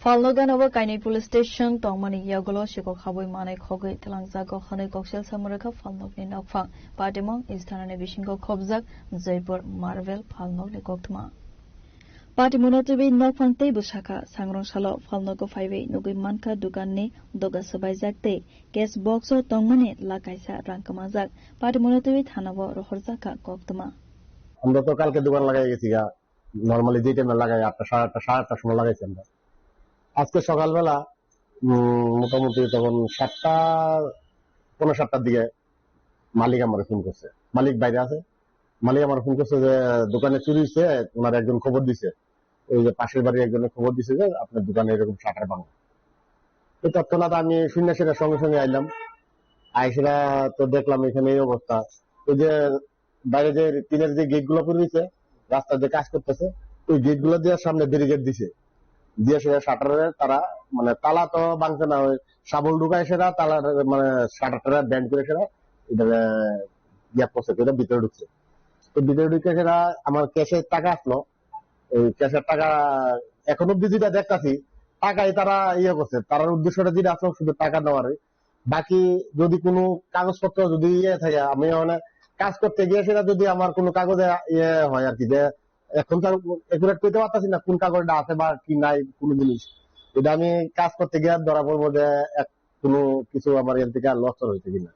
Falnoganova Kainai Police Station Tongmani Yagolo Shiko Habui Mane Khogui Telangzago Khane Koksel Samaraka Falnog ni Nokfang Patimong Isthanane Bishingo Khobzak Jaipur Marvel Falnog ni Koktma Patimonotibi Nokfang Te Bushaka Sangrong Shalo Falnogo 5 Nugui Manka Dukanni Doga Sabaizak Te Gas Boxo Tongmani Lakaisa Rankamazak Patimonotibi Thanavo Rohorzaka Koktma আমরা তো কালকে দোকান লাগাই গেছি, normally যে টাইমে লাগাই 8টা 8:30 সময় লাগাইছি আমরা। আজকে সকালবেলা মোটামুটি তখন 7:15 দিকে মালিক আমার ফোন করছে, মালিক বাইরে আছে, মালিক আমার ফোন করছে যে দোকানে চুরি হয়েছে, ওনার একজন খবর দিছে, ওই যে পাশের বাড়ির একজনের খবর দিছে যে আপনার দোকানে এরকম শাটার ভাঙা। তো তৎক্ষণাৎ আমি শূন্য সেটা সঙ্গে সঙ্গে আইলাম, আইসেরা তো দেখলাম এখানে এই অবস্থা। ওই যে বাইরে যে টিনের যে গেট গুলো পড়েছে, রাস্তা যে কাজ করতেছে, ওই গেট গুলো দিয়ে সামনে ব্যারিকেড দিছে, দিয়ে সেটা শাটারের তারা মানে তালা তো ভাঙছে না, ওই শাবল ঢুকায় সেটা তালা মানে শাটারটা ব্যান্ড করে সেটা এটা ইয়া করছে, এটা ভিতরে ঢুকছে। তো ভিতরে ঢুকে সেটা আমার ক্যাশের টাকা আসলো, ওই ক্যাশের টাকা এখন অব্দি যেটা দেখতেছি টাকাই তারা ইয়ে করছে, তার উদ্দেশ্যটা যেটা আসলো শুধু টাকা নেওয়ার, বাকি যদি কোনো কাগজপত্র যদি ইয়ে থাকে, আমি মানে কাজ করতে গিয়ে সেটা যদি আমার কোনো কাগজে ইয়ে হয় আর কি, যে এখন তার একুরেট করতে পারতাছি না কোন কাগজটা আছে বা কি নাই কোনো জিনিস, এটা আমি কাজ করতে গিয়ে ধরা পড়বো যে কোনো কিছু আমার এর থেকে লস হয়েছে কিনা।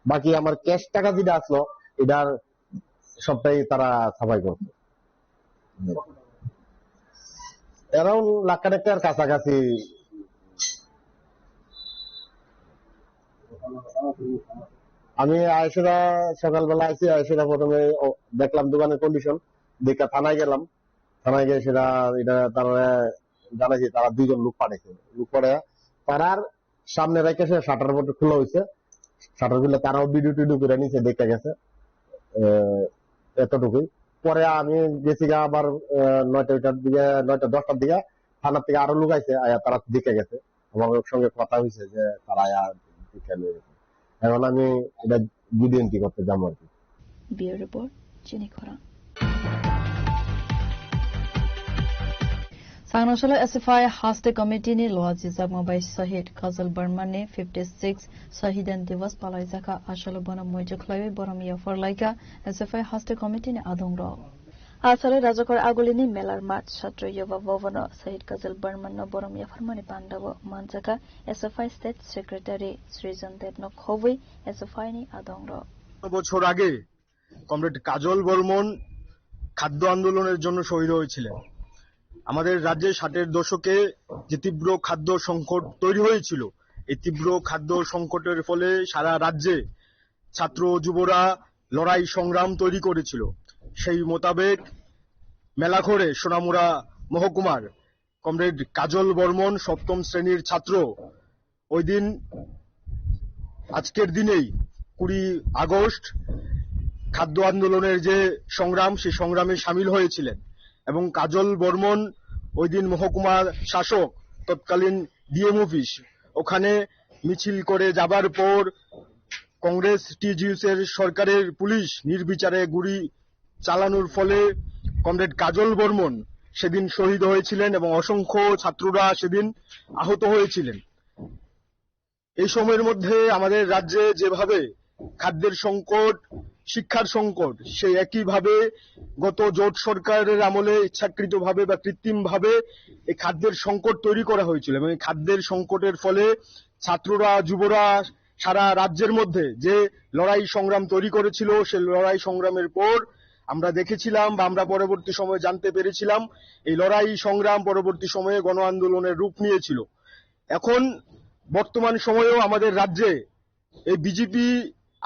বাকি আমার ক্যাশ টাকা যেটা আসলো এটার সবটাই তারা সাফাই করছে। অ্যারাউন্ড লাখ টাকার কাছাকাছি। আমি আয়সেরা সকালবেলা আইসি, আয়সেরা প্রথমে দেখলাম দোকানের কন্ডিশন, দেখে থানায় গেলাম, থানায় গিয়ে সেটা এটা তারা জানাইছি, তারা 2 জন লোক পাঠাইছে, লোক পাঠায় তারার সামনে রেখে সে শাটার বোর্ড খোলা হয়েছে, শাটার খুলে তারাও ভিডিও টিডিও করে নিচে দেখে গেছে, এতটুকুই। পরে আমি গেছি আবার 9টার দিকে 9:10টার দিকে থানার থেকে আরো লোক আইছে, আয়া তারা দেখে গেছে, আমার সঙ্গে কথা হয়েছে যে তারা আয়া দেখে নিয়ে গেছে। এখন আমি এটা ভিডিও এন্ট্রি করতে যাবো আর কি। ব্যুরো রিপোর্ট জেনেখরা। Sangnashala SFI Haste Committee ni Loa Jizab Mobai Shahid Kazal Burman ni 56 Shahidan Divas Palaizaka Ashalo Bona Moijuklai Boromia for Laika SFI Haste Committee ni Adongro Asale Rajakor Agulini Melar Mat Shatra Yuva Vovano Shahid Kazal Burman no Boromia Farmani Pandavo Manjaka SFI State Secretary Srijan Debno Khovi SFI ni Adongro বছর আগে comrade কাজল বর্মন খাদ্য আন্দোলনের জন্য শহীদ হয়েছিলেন। আমাদের রাজ্যে 60-এর দশকে যে তীব্র খাদ্য সংকট তৈরি হয়েছিল, এই তীব্র খাদ্য সংকটের ফলে সারা রাজ্যে ছাত্র যুবরা লড়াই সংগ্রাম তৈরি করেছিল। সেই মোতাবেক মেলাঘরে সোনামুড়া মহকুমার কমরেড কাজল বর্মন 7ম শ্রেণীর ছাত্র ওই দিন আজকের দিনেই 20 আগস্ট খাদ্য আন্দোলনের যে সংগ্রাম, সেই সংগ্রামে সামিল হয়েছিলেন এবং কাজল বর্মন ওই দিন মহকুমার শাসক তৎকালীন ডিএম অফিস ওখানে মিছিল করে যাবার পর কংগ্রেস টিজিউসের সরকারের পুলিশ নির্বিচারে গুলি চালানোর ফলে কমরেড কাজল বর্মন সেদিন শহীদ হয়েছিলেন এবং অসংখ্য ছাত্ররা সেদিন আহত হয়েছিলেন। এই সময়ের মধ্যে আমাদের রাজ্যে যেভাবে খাদ্যের সংকট, শিক্ষার সংকট, সেই একইভাবে গত জোট সরকারের আমলে ইচ্ছাকৃতভাবে বা কৃত্রিমভাবে এই খাদ্যের সংকট তৈরি করা হয়েছিল এবং এই খাদ্যের সংকটের ফলে ছাত্ররা, যুবরা সারা রাজ্যের মধ্যে যে লড়াই সংগ্রাম তৈরি করেছিল, সেই লড়াই সংগ্রামের পর আমরা দেখেছিলাম বা আমরা পরবর্তী সময়ে জানতে পেরেছিলাম এই লড়াই সংগ্রাম পরবর্তী সময়ে গণ আন্দোলনের রূপ নিয়েছিল। এখন বর্তমান সময়েও আমাদের রাজ্যে এই বিজেপি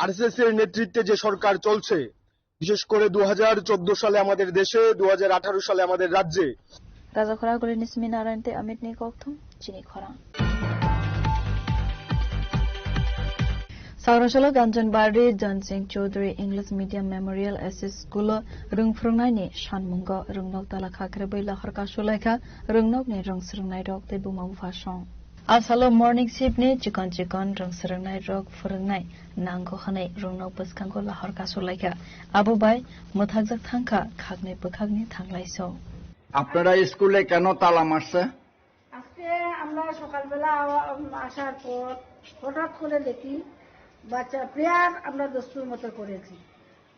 আরএসএস এর নেতৃত্বে যে সরকার চলছে, বিশেষ করে 2014 সালে আমাদের দেশে, 2018 সালে আমাদের রাজ্যে রাজাখরা করে নিসমি নারায়ণতে অমিত নিকথম চিনি খরা Saurashalo Ganjanbari Dancing Chaudhary English Medium Memorial SS School Rungfrungnai Shanmungo Rungnok Talakha Krebai Laharka Shulaika Rungnok ne Rungsrungnai Rok te Bumau Fashong Asalo morning shift ne Chikon Rungsrungnai Rok Frungnai Nango Hanai Rungnok Baskango Laharka Shulaika Abu Bai Muthakjak Thangka Khakne Bukhagni Thanglaiso আপনারা স্কুলে কেন তালা মারছে? আজকে আমরা সকালবেলা আসার পর হঠাৎ করে দেখি বাচ্চা প্রেয়ার আমরা দস্তুর মতো করেছি,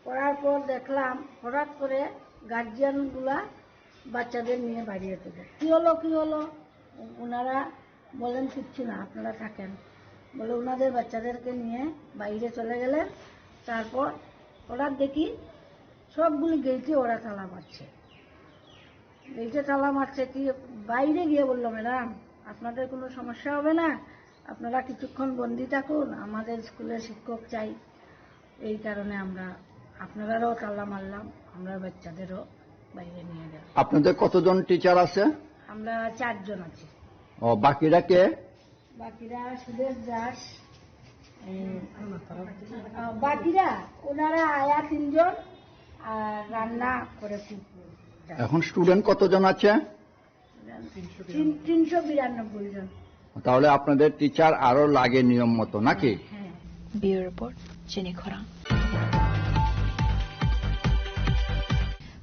করার পর দেখলাম হঠাৎ করে গার্জিয়ান গুলা বাচ্চাদের নিয়ে বাড়িয়ে চলে। কি হলো ওনারা বলেন কিচ্ছু না, আপনারা থাকেন বলে ওনাদের বাচ্চাদেরকে নিয়ে বাইরে চলে গেলেন। তারপর হঠাৎ দেখি সবগুলি গেটে ওরা তালা মারছে। গেটে তালা মারছে কি বাইরে গিয়ে বললো, ম্যাডাম আপনাদের কোনো সমস্যা হবে না, আপনারা কিছুক্ষণ বন্দি থাকুন, আমাদের স্কুলের শিক্ষক চাই, এই কারণে আমরা আপনারাও তালা মারলাম, আমরা বাচ্চাদেরও বাইরে নিয়ে গেলাম। আপনাদের কতজন টিচার আছে? আমরা 4 জন আছি। ও বাকিরা কে? বাকিরা সুদেশ দাস, বাকিরা ওনারা আয়া 3 জন আর রান্না করেছি। এখন স্টুডেন্ট কতজন আছে? 392 জন। তাহলে আপনাদের টিচার আরো লাগে নিয়ম মতো নাকি? বিউরো রিপোর্ট চিনি খরা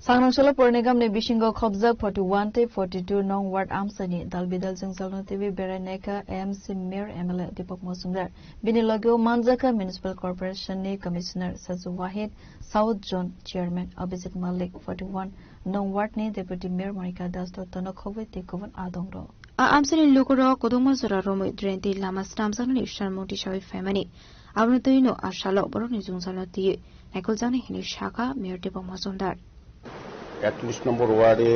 Sangnamshala Purnigam ne Bishingo Khobjak 41 te 42 nong ward Amsani Dalbidal Jungsalno TV Beraneka AMC Mayor MLA Deepak Mosumdar Binilogyo Manjaka Municipal Corporation ne Commissioner Sazu Wahid South Zone Chairman Abhijit Malik 41 nong ward ne Deputy Mayor Monica Das Tono Khoboi te Kovan Adongro Amsani Lukuro Kodoma Zura Romo Drenti Lama Stamsani Sharmoti Shawi Family Abnutoino Ashalo Boroni Jungsalno TV Ekolzani Hini Shaka Mayor Deepak Mosumdar 41 নম্বর ওয়ার্ডে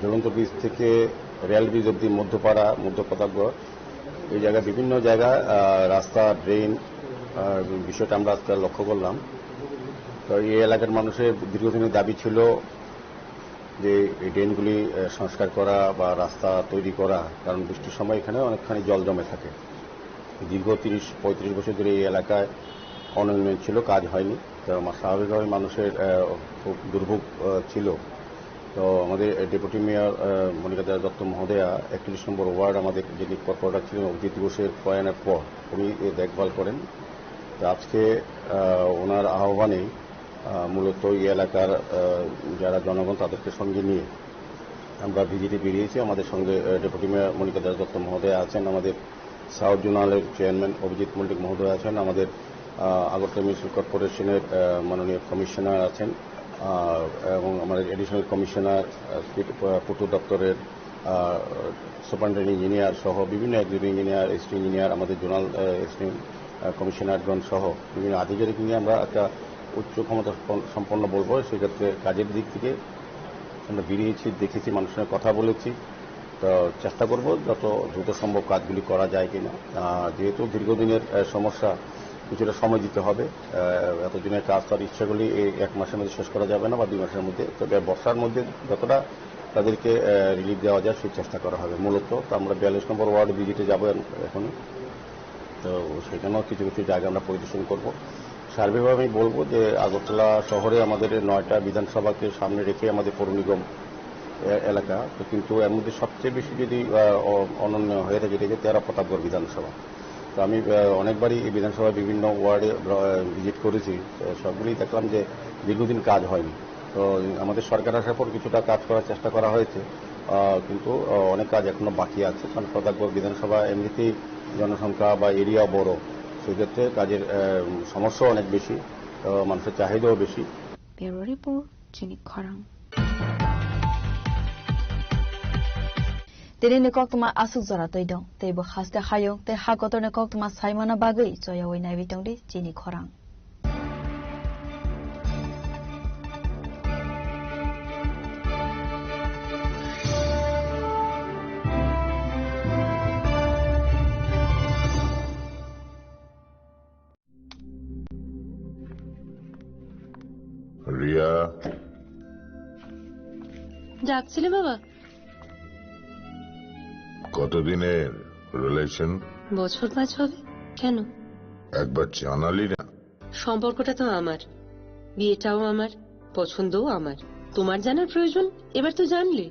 জ্বলন্ত bridge থেকে rail bridge অব্দি মধ্যপাড়া মধ্যপদাব্য এই জায়গায় বিভিন্ন জায়গায় রাস্তা drain বিষয়টা আমরা আজকে লক্ষ্য করলাম। তো এই এলাকার মানুষের দীর্ঘদিনের দাবি ছিল যে এই ড্রেনগুলি সংস্কার করা বা রাস্তা তৈরি করা, কারণ বৃষ্টির সময় এখানে অনেকখানি জল জমে থাকে। দীর্ঘ 30-35 বছর ধরে এই এলাকায় অনুন্নয়ন ছিল, কাজ হয়নি। তো স্বাভাবিকভাবে মানুষের খুব দুর্ভোগ ছিল। তো আমাদের ডেপুটি মেয়র মনিকা দাস দত্ত মহোদয়া 41 নম্বর ওয়ার্ড আমাদের যিনি কর্পোরেটর ছিলেন অভিজিৎ ঘোষের প্রয়াণের পর উনি দেখভাল করেন। তো আজকে ওনার আহ্বানে মূলত এই এলাকার যারা জনগণ তাদেরকে সঙ্গে নিয়ে আমরা ভিজিটে বেরিয়েছি। আমাদের সঙ্গে ডেপুটি মেয়র মনিকা দাস দত্ত মহোদয়া আছেন, আমাদের সাউথ জোনালের চেয়ারম্যান অভিজিৎ মল্লিক মহোদয় আছেন, আমাদের আগরতলা মিউনিসিপ্যাল কর্পোরেশনের মাননীয় কমিশনার আছেন এবং আমাদের এডিশনাল কমিশনার পূর্ত দপ্তরের সুপারিনটেন্ডেন্ট ইঞ্জিনিয়ার সহ বিভিন্ন এক্সিকিউটিভ ইঞ্জিনিয়ার, এসটি ইঞ্জিনিয়ার, আমাদের জোনাল এসটিম কমিশনারগণ সহ বিভিন্ন আধিকারিক নিয়ে আমরা একটা উচ্চ ক্ষমতা সম্পন্ন বলবো। সেক্ষেত্রে কাজের দিক থেকে আমরা বেরিয়েছি, দেখেছি, মানুষের সঙ্গে কথা বলেছি। তো চেষ্টা করব যত দ্রুত সম্ভব কাজগুলি করা যায় কিনা। যেহেতু দীর্ঘদিনের সমস্যা, কিছুটা সময় দিতে হবে। এতদিনের কাজ তার ইচ্ছাগুলি এই 1 মাসের মধ্যে শেষ করা যাবে না বা 2 মাসের মধ্যে, তবে বর্ষার মধ্যে যতটা তাদেরকে রিলিফ দেওয়া যায় সেই চেষ্টা করা হবে। মূলত আমরা 42 নম্বর ওয়ার্ড ভিজিটে যাব এখন। তো সেখানেও কিছু কিছু জায়গা আমরা পরিদর্শন করব। সার্বিকভাবে আমি বলবো যে আগরতলা শহরে আমাদের 9টা বিধানসভাকে সামনে রেখে আমাদের পৌর নিগম এলাকা, তো কিন্তু এর মধ্যে সবচেয়ে বেশি যদি অনন্য হয়ে থাকে এটা 13 প্রতাপগড় বিধানসভা। তো আমি অনেকবারই এই বিধানসভায় বিভিন্ন ওয়ার্ডে ভিজিট করেছি, সবগুলি দেখলাম যে দীর্ঘদিন কাজ হয়নি। তো আমাদের সরকার আসার পর কিছুটা কাজ করার চেষ্টা করা হয়েছে, কিন্তু অনেক কাজ এখনো বাকি আছে। কারণ প্রতাপগড় বিধানসভা এমনিতেই জনসংখ্যা বা এরিয়া বড়, সেক্ষেত্রে কাজের সমস্যা অনেক বেশি, মানুষের চাহিদাও বেশি। ব্যুরো রিপোর্ট জিনিক খরাং। Tini koktuma asuk zora toidong, teibo haste hayong, te hagotorne koktuma saimana bagui, joya wei naibitong di jini khorang. Riya, ডাকছিলে বাবা? কতদিনের রিলেশন? বছর 5 হবে। কেন? একবার জানালি না? সম্পর্কটা তো আমার, বিয়েটাও আমার, পছন্দও আমার। তোমার জানার প্রয়োজন এবার তো জানলে।